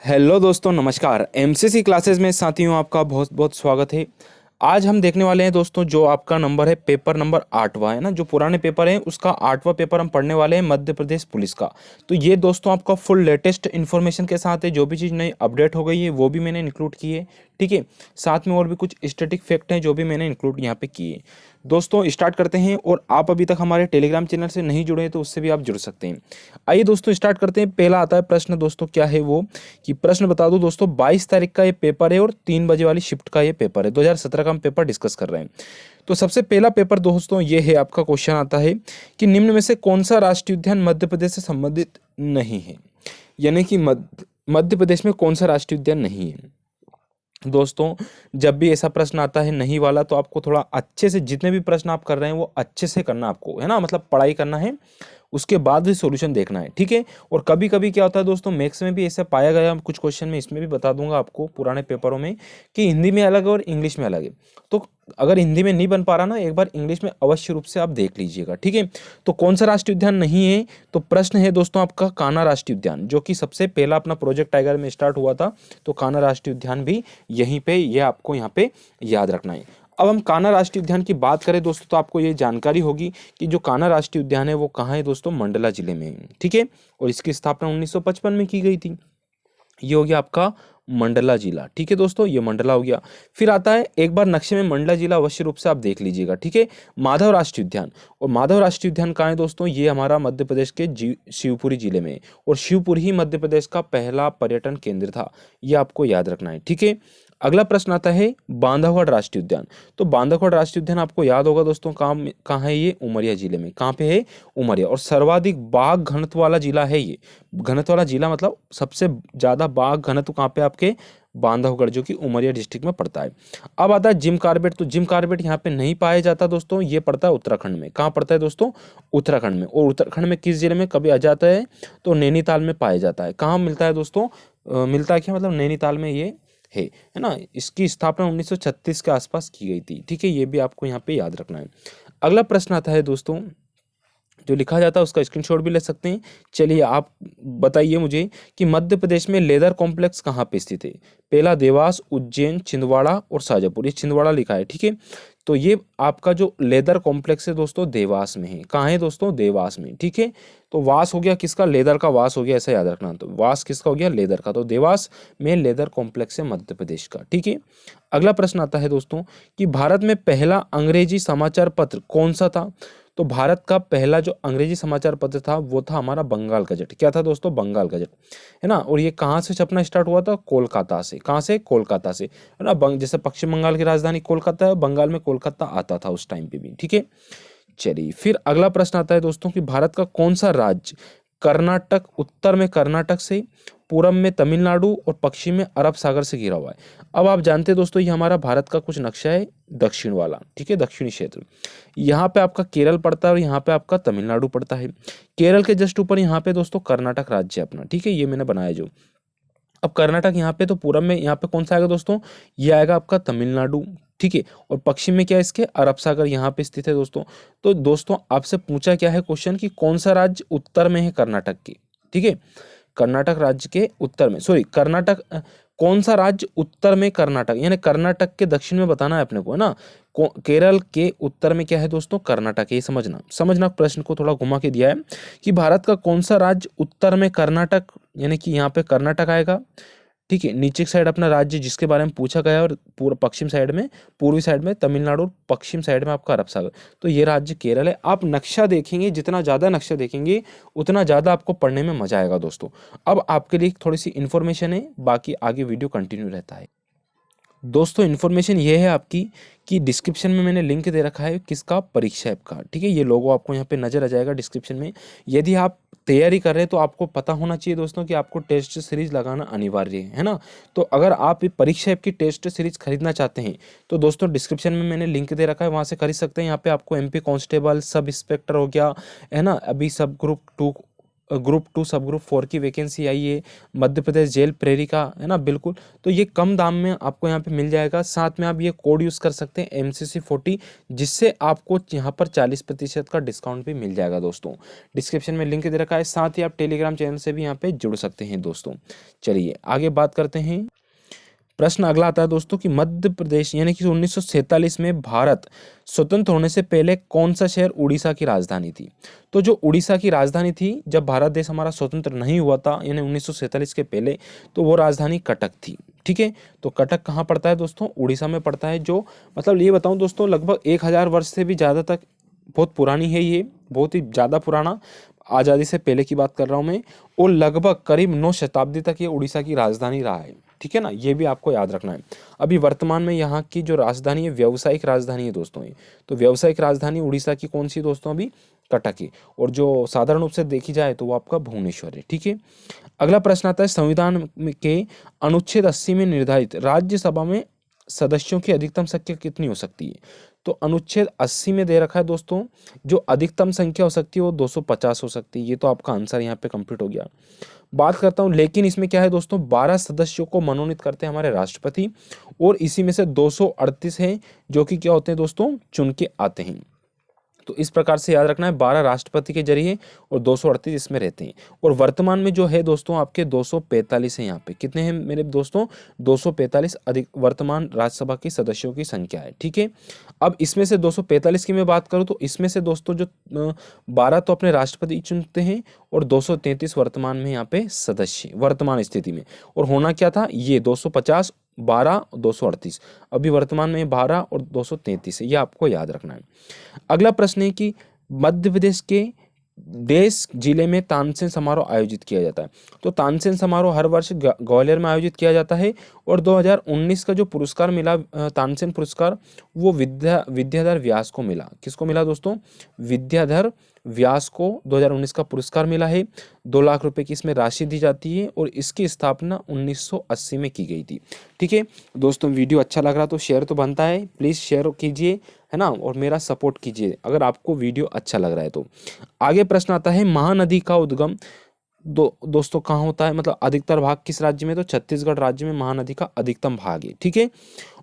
Hello दोस्तों, नमस्कार। MCC classes में साथियों आपका बहुत बहुत स्वागत है। आज हम देखने वाले हैं दोस्तों, जो आपका नंबर है पेपर नंबर 8वां है ना, जो पुराने पेपर है उसका 8वां पेपर हम पढ़ने वाले हैं मध्य प्रदेश पुलिस का। तो ये दोस्तों आपका फुल लेटेस्ट इन्फॉर्मेशन के साथ है। जो भी चीज़ नई अपडेट हो गई है वो भी मैंने इंक्लूड की है, ठीक है। साथ में और भी कुछ स्टैटिक फैक्ट हैं जो भी मैंने इंक्लूड यहाँ पे किए। दोस्तों स्टार्ट करते हैं। और आप अभी तक हमारे टेलीग्राम चैनल से नहीं जुड़े हैं तो उससे भी आप जुड़ सकते हैं। आइए दोस्तों स्टार्ट करते हैं। पहला आता है प्रश्न दोस्तों, क्या है वो कि प्रश्न बता दूं दोस्तों, 22 तारीख का ये पेपर है और 3 बजे वाली शिफ्ट का ये पेपर है। 2017 का हम पेपर डिस्कस कर रहे हैं। तो सबसे पहला पेपर दोस्तों ये है, आपका क्वेश्चन आता है कि निम्न में से कौन सा राष्ट्रीय उद्यान मध्य प्रदेश से संबंधित नहीं है। यानी कि मध्य प्रदेश में कौन सा राष्ट्रीय उद्यान नहीं है। दोस्तों जब भी ऐसा प्रश्न आता है नहीं वाला, तो आपको थोड़ा अच्छे से, जितने भी प्रश्न आप कर रहे हैं वो अच्छे से करना आपको, है ना। मतलब पढ़ाई करना है, उसके बाद ही सॉल्यूशन देखना है, ठीक है। और कभी कभी क्या होता है दोस्तों, मैथ्स में भी ऐसा पाया गया, कुछ क्वेश्चन में इसमें भी बता दूंगा आपको पुराने पेपरों में, कि हिंदी में अलग है और इंग्लिश में अलग है। तो अगर हिंदी में नहीं बन पा रहा ना, एक बार इंग्लिश में अवश्य रूप से आप देख लीजिएगा, ठीक है। तो कौन सा राष्ट्रीय उद्यान नहीं है, तो प्रश्न है दोस्तों आपका कान्हा राष्ट्रीय उद्यान, जो कि सबसे पहला अपना प्रोजेक्ट टाइगर में स्टार्ट हुआ था। तो कान्हा राष्ट्रीय उद्यान भी यहीं पे, ये आपको यहाँ पे याद रखना है। अब हम कान्हा राष्ट्रीय उद्यान की बात करें दोस्तों, तो आपको ये जानकारी होगी कि जो कान्हा राष्ट्रीय उद्यान है वो कहाँ है दोस्तों, मंडला जिले में है, ठीक है। और इसकी स्थापना 1955 में की गई थी। ये हो गया आपका मंडला जिला, ठीक है दोस्तों, ये मंडला हो गया। फिर आता है, एक बार नक्शे में मंडला जिला अवश्य रूप से आप देख लीजिएगा, ठीक है। माधव राष्ट्रीय उद्यान, और माधव राष्ट्रीय उद्यान कहाँ है दोस्तों, ये हमारा मध्य प्रदेश के शिवपुरी जिले में। और शिवपुरी ही मध्य प्रदेश का पहला पर्यटन केंद्र था, ये आपको याद रखना है, ठीक है। अगला प्रश्न आता है बांधवगढ़ राष्ट्रीय उद्यान। तो बांधवगढ़ राष्ट्रीय उद्यान आपको याद होगा दोस्तों, कहाँ है ये, उमरिया जिले में। कहाँ पे है, उमरिया। और सर्वाधिक बाघ घनत्व वाला जिला है ये। घनत्व वाला जिला मतलब सबसे ज्यादा बाघ घनत्व कहाँ पे, आपके बांधवगढ़, जो कि उमरिया डिस्ट्रिक्ट में पड़ता है। अब आता है जिम कार्बेट। तो जिम कार्बेट यहाँ पे नहीं पाया जाता दोस्तों, ये पड़ता है उत्तराखंड में। कहाँ पड़ता है दोस्तों, उत्तराखंड में। और उत्तराखंड में किस जिले में कभी आ जाता है, तो नैनीताल में पाया जाता है। कहाँ मिलता है दोस्तों, मिलता है क्या, मतलब नैनीताल में ये है ना। इसकी स्थापना 1936 के आसपास की गई थी, ठीक है। ये भी आपको यहाँ पे याद रखना है। अगला प्रश्न आता है दोस्तों, जो लिखा जाता है उसका स्क्रीनशॉट भी ले सकते हैं। चलिए आप बताइए मुझे कि मध्य प्रदेश में लेदर कॉम्प्लेक्स कहाँ पे स्थित है। पहला देवास, उज्जैन, छिंदवाड़ा और शाजापुर। ये छिंदवाड़ा लिखा है, ठीक है। तो ये आपका जो लेदर कॉम्प्लेक्स है दोस्तों, देवास में है। कहाँ है दोस्तों, देवास में, ठीक है। तो वास हो गया किसका, लेदर का वास हो गया, ऐसा याद रखना। तो वास किसका हो गया, लेदर का। तो देवास में लेदर कॉम्प्लेक्स है मध्य प्रदेश का, ठीक है। अगला प्रश्न आता है दोस्तों कि भारत में पहला अंग्रेजी समाचार पत्र कौन सा था। तो भारत का पहला जो अंग्रेजी समाचार पत्र था वो था हमारा बंगाल गजट। क्या था दोस्तों, बंगाल गजट, है ना। और ये कहाँ से छपना स्टार्ट हुआ था, कोलकाता से। कहाँ से, कोलकाता से, है ना। जैसे पश्चिम बंगाल की राजधानी कोलकाता है, बंगाल में कोलकाता आता था उस टाइम पे भी, ठीक है। चलिए फिर अगला प्रश्न आता है दोस्तों कि भारत का कौन सा राज्य कर्नाटक, उत्तर में कर्नाटक से, पूरब में तमिलनाडु और पश्चिम में अरब सागर से घिरा हुआ है। अब आप जानते हैं दोस्तों, ये हमारा भारत का कुछ नक्शा है दक्षिण वाला, ठीक है, दक्षिणी क्षेत्र। यहाँ पे आपका केरल पड़ता है और यहाँ पे आपका तमिलनाडु पड़ता है। केरल के जस्ट ऊपर यहाँ पे दोस्तों कर्नाटक राज्य है अपना, ठीक है। ये मैंने बनाया जो। अब कर्नाटक यहाँ पे, तो पूरब में यहाँ पे कौन सा आएगा दोस्तों, ये आएगा आपका तमिलनाडु, ठीक है। और पश्चिम में क्या है इसके, अरब सागर यहाँ पे स्थित है दोस्तों। तो दोस्तों आपसे पूछा क्या है क्वेश्चन कि कौन सा राज्य उत्तर में है कर्नाटक के, ठीक है। कर्नाटक राज्य के उत्तर में, सॉरी कर्नाटक, कौन सा राज्य उत्तर में कर्नाटक, यानी कर्नाटक के दक्षिण में बताना है अपने को, है ना। केरल के उत्तर में क्या है दोस्तों, कर्नाटक है। ये समझना समझना, प्रश्न को थोड़ा घुमा के दिया है कि भारत का कौन सा राज्य उत्तर में कर्नाटक, यानी कि यहाँ पे कर्नाटक आएगा, ठीक है। नीचे की साइड अपना राज्य जिसके बारे में पूछा गया है, और पूरा पश्चिम साइड में, पूर्वी साइड में तमिलनाडु और पश्चिम साइड में आपका अरब सागर। तो ये राज्य केरल है। आप नक्शा देखेंगे, जितना ज़्यादा नक्शा देखेंगे उतना ज़्यादा आपको पढ़ने में मजा आएगा दोस्तों। अब आपके लिए थोड़ी सी इन्फॉर्मेशन है, बाकी आगे वीडियो कंटिन्यू रहता है। दोस्तों इन्फॉर्मेशन ये है आपकी कि डिस्क्रिप्शन में मैंने लिंक दे रखा है किसका, परीक्षा ऐप का, ठीक है। ये लोगो आपको यहाँ पे नजर आ जाएगा डिस्क्रिप्शन में। यदि आप तैयारी कर रहे हैं तो आपको पता होना चाहिए दोस्तों कि आपको टेस्ट सीरीज लगाना अनिवार्य है ना। तो अगर आप परीक्षा ऐप की टेस्ट सीरीज खरीदना चाहते हैं तो दोस्तों डिस्क्रिप्शन में मैंने लिंक दे रखा है, वहाँ से खरीद सकते हैं। यहाँ पे आपको MP कांस्टेबल, सब इंस्पेक्टर हो गया, है ना, अभी सब ग्रुप 2 ग्रुप 2 सब ग्रुप 4 की वैकेंसी आई है, मध्य प्रदेश जेल प्रेरिका, है ना, बिल्कुल। तो ये कम दाम में आपको यहाँ पे मिल जाएगा। साथ में आप ये कोड यूज़ कर सकते हैं MCC40, जिससे आपको यहाँ पर 40% का डिस्काउंट भी मिल जाएगा दोस्तों। डिस्क्रिप्शन में लिंक दे रखा है, साथ ही आप टेलीग्राम चैनल से भी यहाँ पे जुड़ सकते हैं दोस्तों। चलिए आगे बात करते हैं। प्रश्न अगला आता है दोस्तों कि मध्य प्रदेश यानी कि 1947 में भारत स्वतंत्र होने से पहले कौन सा शहर उड़ीसा की राजधानी थी। तो जो उड़ीसा की राजधानी थी जब भारत देश हमारा स्वतंत्र नहीं हुआ था यानी 1947 के पहले, तो वो राजधानी कटक थी। ठीक है, तो कटक कहाँ पड़ता है दोस्तों, उड़ीसा में पड़ता है। जो मतलब ये बताऊँ दोस्तों, लगभग 1000 वर्ष से भी ज़्यादा तक बहुत पुरानी है ये, बहुत ही ज़्यादा पुराना, आज़ादी से पहले की बात कर रहा हूँ मैं। और लगभग करीब 9 शताब्दी तक ये उड़ीसा की राजधानी रहा है। ठीक है ना, ये भी आपको याद रखना है। अभी वर्तमान में यहाँ की जो राजधानी है व्यावसायिक राजधानी है दोस्तों ये। तो व्यावसायिक राजधानी उड़ीसा की कौन सी दोस्तों, अभी कटक है। और जो साधारण रूप से देखी जाए तो वो आपका भुवनेश्वर है। ठीक है, अगला प्रश्न आता है संविधान के अनुच्छेद 80 में निर्धारित राज्यसभा में सदस्यों की अधिकतम संख्या कितनी हो सकती है। तो अनुच्छेद 80 में दे रखा है दोस्तों, जो अधिकतम संख्या हो सकती है वो 250 हो सकती है। ये तो आपका आंसर यहाँ पे कंप्लीट हो गया। बात करता हूँ, लेकिन इसमें क्या है दोस्तों, 12 सदस्यों को मनोनीत करते हैं हमारे राष्ट्रपति, और इसी में से 238 हैं जो कि क्या होते हैं दोस्तों, चुन के आते हैं। तो इस प्रकार से याद रखना है, 12 राष्ट्रपति के जरिए और 238 इसमें रहते हैं। और वर्तमान में जो है दोस्तों आपके 245 है। यहाँ पे कितने हैं मेरे दोस्तों, 245 अधिक वर्तमान राज्यसभा की सदस्यों की संख्या है। ठीक है, अब इसमें से 245 की मैं बात करूँ तो इसमें से दोस्तों जो 12 तो अपने राष्ट्रपति चुनते हैं और 233 वर्तमान में यहाँ पे सदस्य वर्तमान स्थिति में। और होना क्या था, ये 250, 12, 238, अभी वर्तमान में 12 और 233 है, ये आपको याद रखना है। अगला प्रश्न है कि मध्य प्रदेश के देश जिले में तानसेन समारोह आयोजित किया जाता है। तो तानसेन समारोह हर वर्ष ग्वालियर में आयोजित किया जाता है। और 2019 का जो पुरस्कार मिला तानसेन पुरस्कार, वो विद्याधर व्यास को मिला। किसको मिला दोस्तों, विद्याधर व्यास को 2019 का पुरस्कार मिला है। 2 लाख रुपए की इसमें राशि दी जाती है और इसकी स्थापना 1980 में की गई थी। ठीक है दोस्तों, वीडियो अच्छा लग रहा तो शेयर तो बनता है, प्लीज़ शेयर कीजिए, है ना, और मेरा सपोर्ट कीजिए अगर आपको वीडियो अच्छा लग रहा है तो। आगे प्रश्न आता है, महानदी का उद्गम दोस्तों कहाँ होता है, मतलब अधिकतर भाग किस राज्य में, तो छत्तीसगढ़ राज्य में महानदी का अधिकतम भाग है। ठीक है,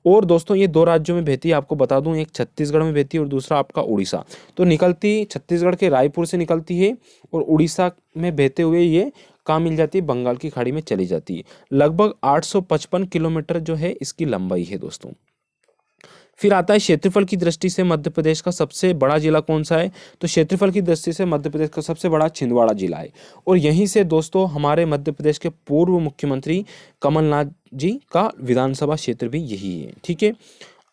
और दोस्तों ये 2 राज्यों में बहती है, आपको बता दूं, एक छत्तीसगढ़ में बहती है और दूसरा आपका उड़ीसा। तो निकलती छत्तीसगढ़ के रायपुर से निकलती है और उड़ीसा में बहते हुए ये कहाँ मिल जाती है, बंगाल की खाड़ी में चली जाती है। लगभग 855 किलोमीटर जो है इसकी लंबाई है दोस्तों। फिर आता है क्षेत्रफल की दृष्टि से मध्य प्रदेश का सबसे बड़ा जिला कौन सा है। तो क्षेत्रफल की दृष्टि से मध्य प्रदेश का सबसे बड़ा छिंदवाड़ा जिला है। और यहीं से दोस्तों हमारे मध्य प्रदेश के पूर्व मुख्यमंत्री कमलनाथ जी का विधानसभा क्षेत्र भी यही है। ठीक है,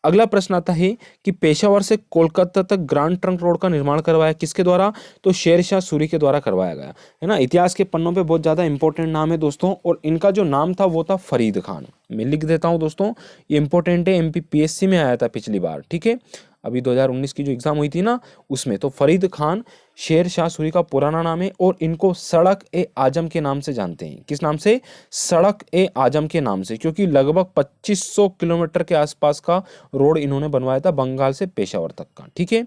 अगला प्रश्न आता है कि पेशावर से कोलकाता तक ग्रांड ट्रंक रोड का निर्माण करवाया किसके द्वारा, तो शेरशाह सूरी के द्वारा करवाया गया, है ना। इतिहास के पन्नों पे बहुत ज़्यादा इंपॉर्टेंट नाम है दोस्तों, और इनका जो नाम था वो था फरीद खान। मैं लिख देता हूँ दोस्तों, ये इंपॉर्टेंट है, MPPSC में आया था पिछली बार। ठीक है, अभी 2019 की जो एग्जाम हुई थी ना उसमें। तो फरीद खान शेरशाह सूरी का पुराना नाम है, और इनको सड़क ए आजम के नाम से जानते हैं। किस नाम से, सड़क ए आजम के नाम से, क्योंकि लगभग 2500 किलोमीटर के आसपास का रोड इन्होंने बनवाया था बंगाल से पेशावर तक का। ठीक है,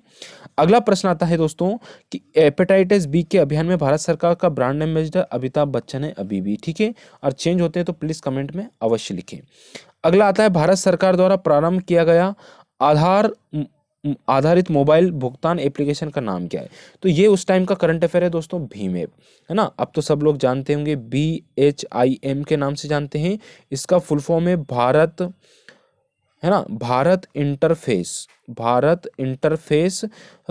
अगला प्रश्न आता है दोस्तों कि हेपेटाइटिस बी के अभियान में भारत सरकार का ब्रांड एम्बेसडर अमिताभ बच्चन है अभी भी। ठीक है, और चेंज होते हैं तो प्लीज कमेंट में अवश्य लिखें। अगला आता है भारत सरकार द्वारा प्रारंभ किया गया आधारित मोबाइल भुगतान एप्लीकेशन का नाम क्या है। तो ये उस टाइम का करंट अफेयर है दोस्तों, भीम ऐप, है ना। अब तो सब लोग जानते होंगे, BHIM के नाम से जानते हैं। इसका फुल फॉर्म है भारत, है ना, Bharat interface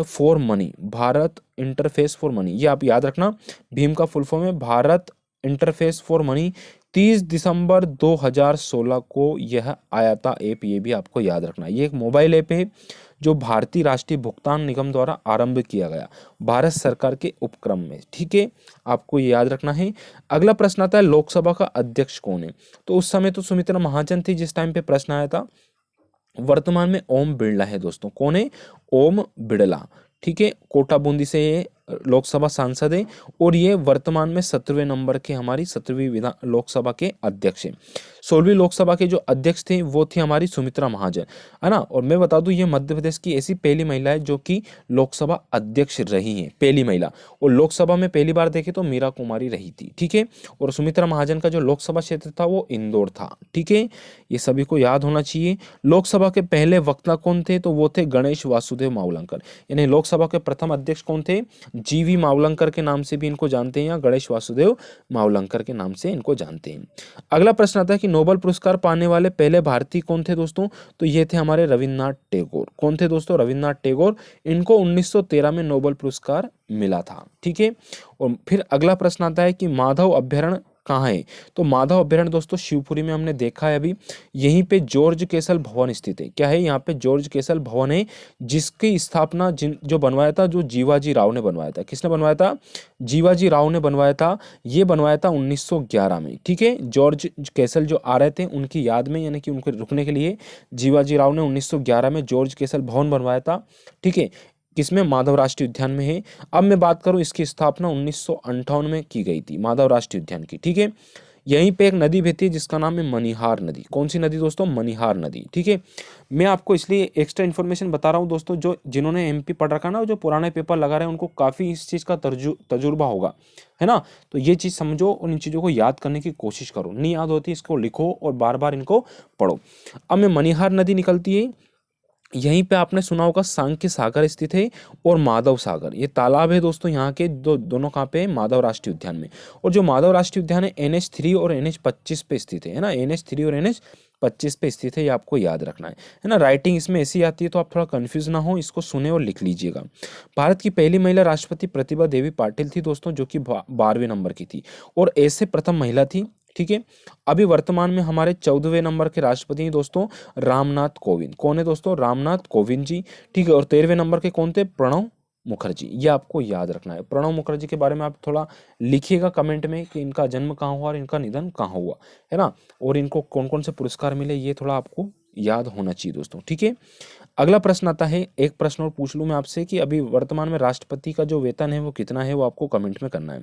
for money, Bharat interface for money, ये आप याद रखना। भीम का फुल फॉर्म है भारत इंटरफेस फॉर मनी। 30 दिसंबर 2016 को यह आया था ऐप, ये भी आपको याद रखना। ये एक मोबाइल ऐप है जो भारतीय राष्ट्रीय भुगतान निगम द्वारा आरंभ किया गया भारत सरकार के उपक्रम में। ठीक है, आपको ये याद रखना है। अगला प्रश्न आता है, लोकसभा का अध्यक्ष कौन है। तो उस समय तो सुमित्रा महाजन थी जिस टाइम पे प्रश्न आया था। वर्तमान में ओम बिरला है दोस्तों। कौन है, ओम बिरला। ठीक है, कोटा बूंदी से ये लोकसभा सांसद है, और ये वर्तमान में 17वें नंबर के हमारी 17वीं लोकसभा के अध्यक्ष हैं। 16वीं लोकसभा के जो अध्यक्ष थे वो थी हमारी सुमित्रा महाजन, है ना। और मैं बता दूं ये मध्य प्रदेश की ऐसी पहली महिला है जो कि लोकसभा अध्यक्ष रही है, पहली महिला। और लोकसभा में पहली बार देखे तो मीरा कुमारी रही थी, ठीक है। और सुमित्रा महाजन का जो लोकसभा क्षेत्र था वो इंदौर था, ठीक है। ये सभी को याद होना चाहिए। लोकसभा के पहले वक्ता कौन थे, तो वो थे गणेश वासुदेव मावलंकर, यानी लोकसभा के प्रथम अध्यक्ष कौन थे, जीवी मावलंकर के नाम से भी इनको जानते हैं या गणेश वासुदेव मावलंकर के नाम से इनको जानते हैं। अगला प्रश्न आता है कि नोबेल पुरस्कार पाने वाले पहले भारतीय कौन थे दोस्तों, तो ये थे हमारे रविन्द्रनाथ टैगोर। कौन थे दोस्तों, रविन्द्रनाथ टैगोर। इनको 1913 में नोबेल पुरस्कार मिला था, ठीक है। और फिर अगला प्रश्न आता है कि माधव अभ्यारण्य कहाँ है, तो माधव अभ्यारण्य दोस्तों शिवपुरी में हमने देखा है अभी। यहीं पे जॉर्ज केसल भवन स्थित है। क्या है, यहाँ पे जॉर्ज केसल भवन है, जिसकी स्थापना जो बनवाया था, जो जीवाजी राव ने बनवाया था। किसने बनवाया था, जीवाजी राव ने बनवाया था। ये बनवाया था 1911 में, ठीक है। जॉर्ज केसल जो आ रहे थे उनकी याद में, यानी कि उनके रुकने के लिए जीवाजी राव ने 1911 में जॉर्ज केसल भवन बनवाया था, ठीक है। किसमें, माधव राष्ट्रीय उद्यान में है। अब मैं बात करूं, इसकी स्थापना 1958 में की गई थी माधव राष्ट्रीय उद्यान की, ठीक है। यहीं पे एक नदी बहती है जिसका नाम है मनिहार नदी। कौन सी नदी दोस्तों, मनिहार नदी, ठीक है। मैं आपको इसलिए एक्स्ट्रा इन्फॉर्मेशन बता रहा हूं दोस्तों, जो जिन्होंने एमपी पढ़ रखा ना, जो पुराने पेपर लगा रहे हैं उनको काफी इस चीज का तजुर्बा होगा, है ना। तो ये चीज समझो और इन चीजों को याद करने की कोशिश करो। नहीं याद होती इसको लिखो और बार बार इनको पढ़ो। अब में मनिहार नदी निकलती है, यहीं पे आपने सुना होगा सांख्य सागर स्थित है और माधव सागर, ये तालाब है दोस्तों यहाँ के दोनों कहाँ पे है, माधव राष्ट्रीय उद्यान में। और जो माधव राष्ट्रीय उद्यान है NH3 और NH25 पे स्थित है ना, NH3 और NH25 पे स्थित है, ये आपको याद रखना है ना। राइटिंग इसमें ऐसी आती है तो आप थोड़ा कंफ्यूज ना हो, इसको सुने और लिख लीजिएगा। भारत की पहली महिला राष्ट्रपति प्रतिभा देवी पाटिल थी दोस्तों, जो कि 12वें नंबर की थी और ऐसे प्रथम महिला थी, ठीक है। अभी वर्तमान में हमारे 14वें नंबर के राष्ट्रपति हैं दोस्तों रामनाथ कोविंद। कौन है दोस्तों, रामनाथ कोविंद जी, ठीक है। और 13वें नंबर के कौन थे, प्रणब मुखर्जी। ये आपको याद रखना है। प्रणब मुखर्जी के बारे में आप थोड़ा लिखिएगा कमेंट में कि इनका जन्म कहाँ हुआ और इनका निधन कहाँ हुआ, है ना। और इनको कौन कौन से पुरस्कार मिले, ये थोड़ा आपको याद होना चाहिए दोस्तों, ठीक है। अगला प्रश्न आता है, एक प्रश्न और पूछ लूं मैं आपसे कि अभी वर्तमान में राष्ट्रपति का जो वेतन है वो कितना है, वो आपको कमेंट में करना है।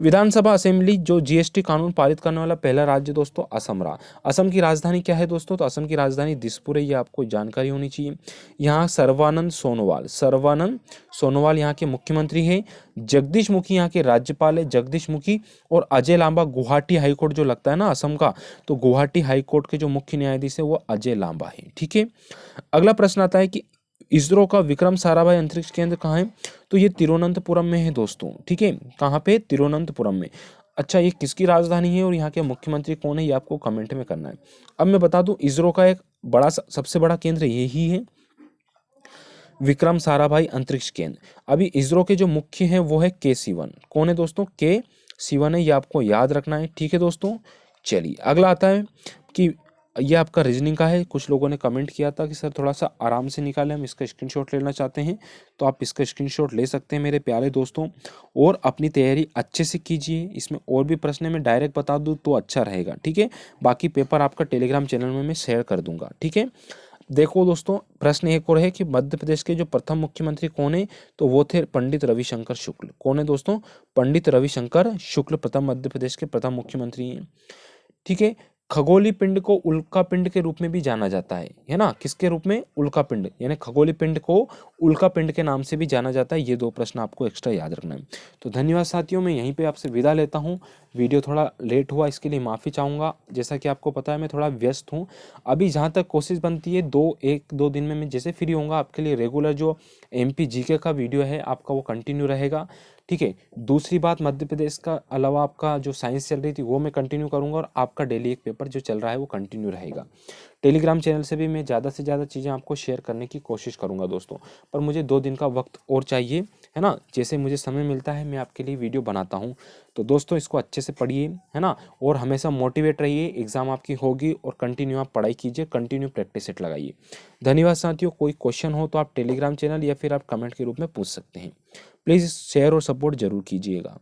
विधानसभा असेंबली जो जीएसटी कानून पारित करने वाला पहला राज्य दोस्तों असम रहा। असम की राजधानी क्या है दोस्तों, तो असम की राजधानी दिसपुर है, ये आपको जानकारी होनी चाहिए। यहाँ सर्बानंद सोनोवाल यहाँ के मुख्यमंत्री है। जगदीश मुखी यहाँ के राज्यपाल है, जगदीश मुखी। और अजय लांबा, गुवाहाटी हाईकोर्ट जो लगता है ना असम का, तो गुवाहाटी हाईकोर्ट के जो मुख्य न्यायाधीश है वो अजय लांबा है, ठीक है। अगला प्रश्न आता है कि इसरो का विक्रम साराभाई अंतरिक्ष केंद्र कहाँ है, तो ये तिरुवनंतपुरम में है दोस्तों, ठीक है। कहाँ पे, तिरुवनंतपुरम में। अच्छा, ये किसकी राजधानी है और यहाँ के मुख्यमंत्री कौन है, ये आपको कमेंट में करना है। अब मैं बता दूं, इसरो का एक सबसे बड़ा केंद्र यही है, विक्रम साराभाई अंतरिक्ष केंद्र। अभी इसरो के जो मुख्य हैं वो है K-Sivan। कौन है दोस्तों, K-Sivan है, ये आपको याद रखना है, ठीक है दोस्तों। चलिए अगला आता है कि ये आपका रीजनिंग का है। कुछ लोगों ने कमेंट किया था कि सर थोड़ा सा आराम से निकालें, हम इसका स्क्रीनशॉट लेना चाहते हैं, तो आप इसका स्क्रीनशॉट ले सकते हैं मेरे प्यारे दोस्तों। और अपनी तैयारी अच्छे से कीजिए। इसमें और भी प्रश्न मैं डायरेक्ट बता दूँ तो अच्छा रहेगा, ठीक है। बाकी पेपर आपका टेलीग्राम चैनल में मैं शेयर कर दूंगा, ठीक है। देखो दोस्तों, प्रश्न एक और है कि मध्य प्रदेश के जो प्रथम मुख्यमंत्री कौन है, तो वो थे पंडित रविशंकर शुक्ल। कौन है दोस्तों, पंडित रविशंकर शुक्ल प्रथम मध्य प्रदेश के प्रथम मुख्यमंत्री हैं, ठीक है। खगोलीय पिंड को उल्का पिंड के रूप में भी जाना जाता है ना। किसके रूप में, उल्का पिंड, यानी खगोलीय पिंड को उल्का पिंड के नाम से भी जाना जाता है। ये दो प्रश्न आपको एक्स्ट्रा याद रखना है। तो धन्यवाद साथियों, मैं यहीं पे आपसे विदा लेता हूँ। वीडियो थोड़ा लेट हुआ, इसके लिए माफ़ी चाहूँगा। जैसा कि आपको पता है मैं थोड़ा व्यस्त हूँ अभी। जहाँ तक कोशिश बनती है 1-2 दिन में मैं जैसे फ्री होऊंगा आपके लिए रेगुलर जो MP GK का वीडियो है आपका वो कंटिन्यू रहेगा, ठीक है। दूसरी बात, मध्य प्रदेश का अलावा आपका जो साइंस चल रही थी वो मैं कंटिन्यू करूंगा और आपका डेली एक पेपर जो चल रहा है वो कंटिन्यू रहेगा। टेलीग्राम चैनल से भी मैं ज़्यादा से ज़्यादा चीज़ें आपको शेयर करने की कोशिश करूंगा दोस्तों, पर मुझे 2 दिन का वक्त और चाहिए, है ना। जैसे मुझे समय मिलता है मैं आपके लिए वीडियो बनाता हूँ। तो दोस्तों इसको अच्छे से पढ़िए, है ना, और हमेशा मोटिवेट रहिए। एग्ज़ाम आपकी होगी और कंटिन्यू आप पढ़ाई कीजिए, कंटिन्यू प्रैक्टिस सेट लगाइए। धन्यवाद साथियों। कोई क्वेश्चन हो तो आप टेलीग्राम चैनल या फिर आप कमेंट के रूप में पूछ सकते हैं। प्लीज़ शेयर और सपोर्ट जरूर कीजिएगा।